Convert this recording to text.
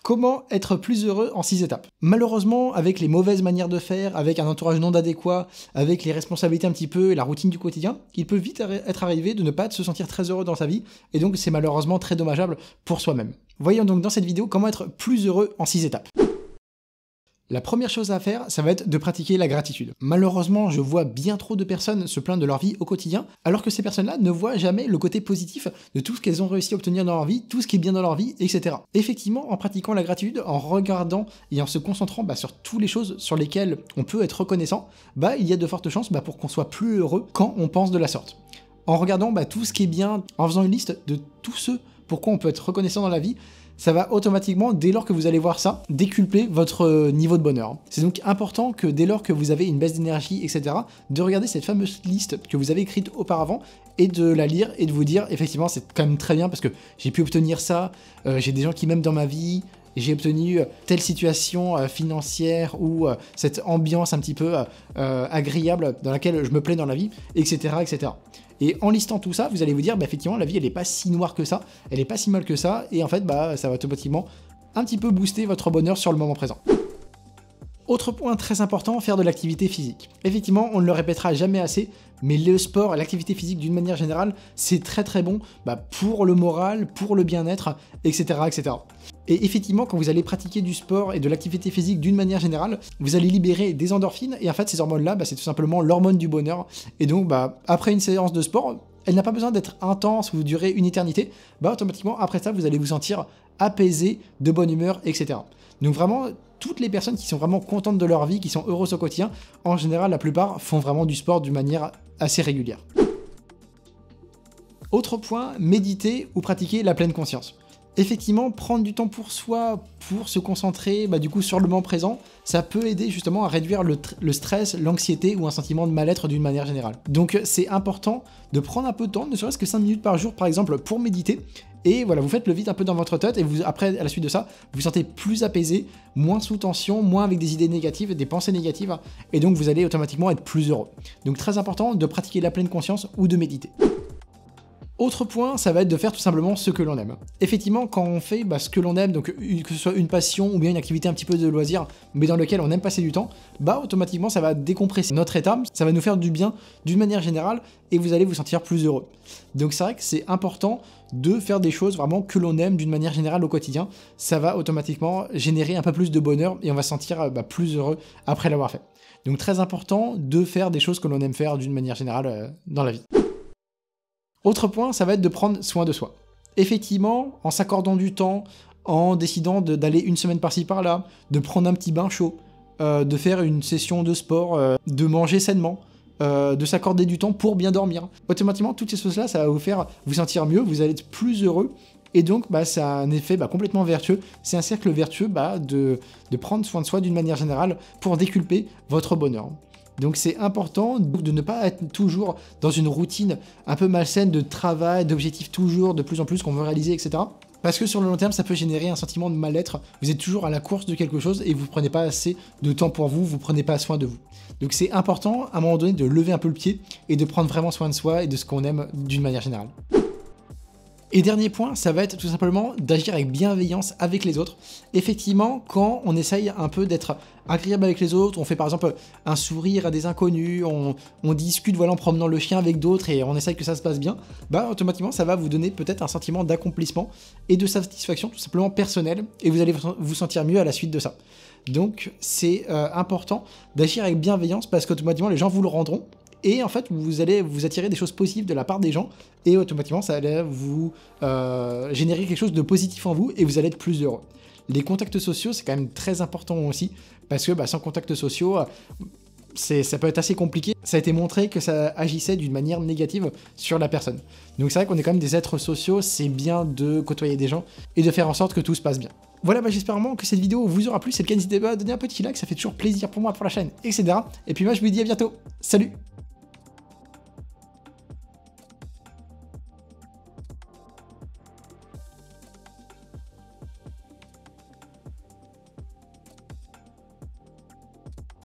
Comment être plus heureux en 6 étapes? Malheureusement, avec les mauvaises manières de faire, avec un entourage non adéquat, avec les responsabilités un petit peu et la routine du quotidien, il peut vite être arrivé de ne pas se sentir très heureux dans sa vie, et donc c'est malheureusement très dommageable pour soi-même. Voyons donc dans cette vidéo comment être plus heureux en 6 étapes. La première chose à faire, ça va être de pratiquer la gratitude. Malheureusement, je vois bien trop de personnes se plaindre de leur vie au quotidien, alors que ces personnes-là ne voient jamais le côté positif de tout ce qu'elles ont réussi à obtenir dans leur vie, tout ce qui est bien dans leur vie, etc. Effectivement, en pratiquant la gratitude, en regardant et en se concentrant sur toutes les choses sur lesquelles on peut être reconnaissant, il y a de fortes chances pour qu'on soit plus heureux quand on pense de la sorte. En regardant tout ce qui est bien, en faisant une liste de tout ce pourquoi on peut être reconnaissant dans la vie, ça va automatiquement, dès lors que vous allez voir ça, décupler votre niveau de bonheur. C'est donc important que dès lors que vous avez une baisse d'énergie, etc., de regarder cette fameuse liste que vous avez écrite auparavant et de la lire et de vous dire, effectivement, c'est quand même très bien parce que j'ai pu obtenir ça, j'ai des gens qui m'aiment dans ma vie, j'ai obtenu telle situation financière ou cette ambiance un petit peu agréable dans laquelle je me plais dans la vie, etc., etc. Et en listant tout ça, vous allez vous dire, effectivement, la vie, elle n'est pas si noire que ça, elle n'est pas si mal que ça, et en fait, ça va automatiquement un petit peu booster votre bonheur sur le moment présent. Autre point très important, faire de l'activité physique. Effectivement, on ne le répétera jamais assez, mais le sport et l'activité physique d'une manière générale, c'est très très bon pour le moral, pour le bien-être, etc., etc. Et effectivement, quand vous allez pratiquer du sport et de l'activité physique d'une manière générale, vous allez libérer des endorphines, et en fait, ces hormones-là, c'est tout simplement l'hormone du bonheur. Et donc, après une séance de sport, elle n'a pas besoin d'être intense ou durer une éternité, automatiquement, après ça, vous allez vous sentir apaisé, de bonne humeur, etc. Donc vraiment, toutes les personnes qui sont vraiment contentes de leur vie, qui sont heureuses au quotidien, en général, la plupart font vraiment du sport d'une manière assez régulière. Autre point, méditer ou pratiquer la pleine conscience. Effectivement, prendre du temps pour soi, pour se concentrer du coup sur le moment présent, ça peut aider justement à réduire le stress, l'anxiété ou un sentiment de mal-être d'une manière générale. Donc c'est important de prendre un peu de temps, ne serait-ce que 5 minutes par jour par exemple, pour méditer. Et voilà, vous faites le vide un peu dans votre tête et après, à la suite de ça, vous vous sentez plus apaisé, moins sous tension, moins avec des idées négatives, des pensées négatives, et donc vous allez automatiquement être plus heureux. Donc très important de pratiquer la pleine conscience ou de méditer. Autre point, ça va être de faire tout simplement ce que l'on aime. Effectivement, quand on fait ce que l'on aime, donc que ce soit une passion ou bien une activité un petit peu de loisir, mais dans lequel on aime passer du temps, automatiquement ça va décompresser notre état, ça va nous faire du bien d'une manière générale et vous allez vous sentir plus heureux. Donc c'est vrai que c'est important de faire des choses vraiment que l'on aime d'une manière générale au quotidien, ça va automatiquement générer un peu plus de bonheur et on va se sentir plus heureux après l'avoir fait. Donc très important de faire des choses que l'on aime faire d'une manière générale dans la vie. Autre point, ça va être de prendre soin de soi. Effectivement, en s'accordant du temps, en décidant d'aller une semaine par-ci par-là, de prendre un petit bain chaud, de faire une session de sport, de manger sainement, de s'accorder du temps pour bien dormir. Automatiquement, toutes ces choses-là, ça va vous faire vous sentir mieux, vous allez être plus heureux, et donc c'est un effet complètement vertueux. C'est un cercle vertueux de prendre soin de soi d'une manière générale pour déculper votre bonheur. Donc c'est important de ne pas être toujours dans une routine un peu malsaine de travail, d'objectifs toujours de plus en plus qu'on veut réaliser, etc. Parce que sur le long terme, ça peut générer un sentiment de mal-être. Vous êtes toujours à la course de quelque chose et vous ne prenez pas assez de temps pour vous, vous ne prenez pas soin de vous. Donc c'est important à un moment donné de lever un peu le pied et de prendre vraiment soin de soi et de ce qu'on aime d'une manière générale. Et dernier point, ça va être tout simplement d'agir avec bienveillance avec les autres. Effectivement, quand on essaye un peu d'être agréable avec les autres, on fait par exemple un sourire à des inconnus, on discute en promenant le chien avec d'autres et on essaye que ça se passe bien, automatiquement ça va vous donner peut-être un sentiment d'accomplissement et de satisfaction tout simplement personnelle et vous allez vous sentir mieux à la suite de ça. Donc c'est important d'agir avec bienveillance parce qu'automatiquement les gens vous le rendront. Et en fait, vous allez vous attirer des choses positives de la part des gens et automatiquement, ça allait vous générer quelque chose de positif en vous et vous allez être plus heureux. Les contacts sociaux, c'est quand même très important aussi parce que sans contacts sociaux, ça peut être assez compliqué. Ça a été montré que ça agissait d'une manière négative sur la personne. Donc c'est vrai qu'on est quand même des êtres sociaux, c'est bien de côtoyer des gens et de faire en sorte que tout se passe bien. Voilà, j'espère vraiment que cette vidéo vous aura plu. C'est le cas, n'hésitez pas à donner un petit like, ça fait toujours plaisir pour moi, pour la chaîne, etc. Et puis moi, je vous dis à bientôt. Salut!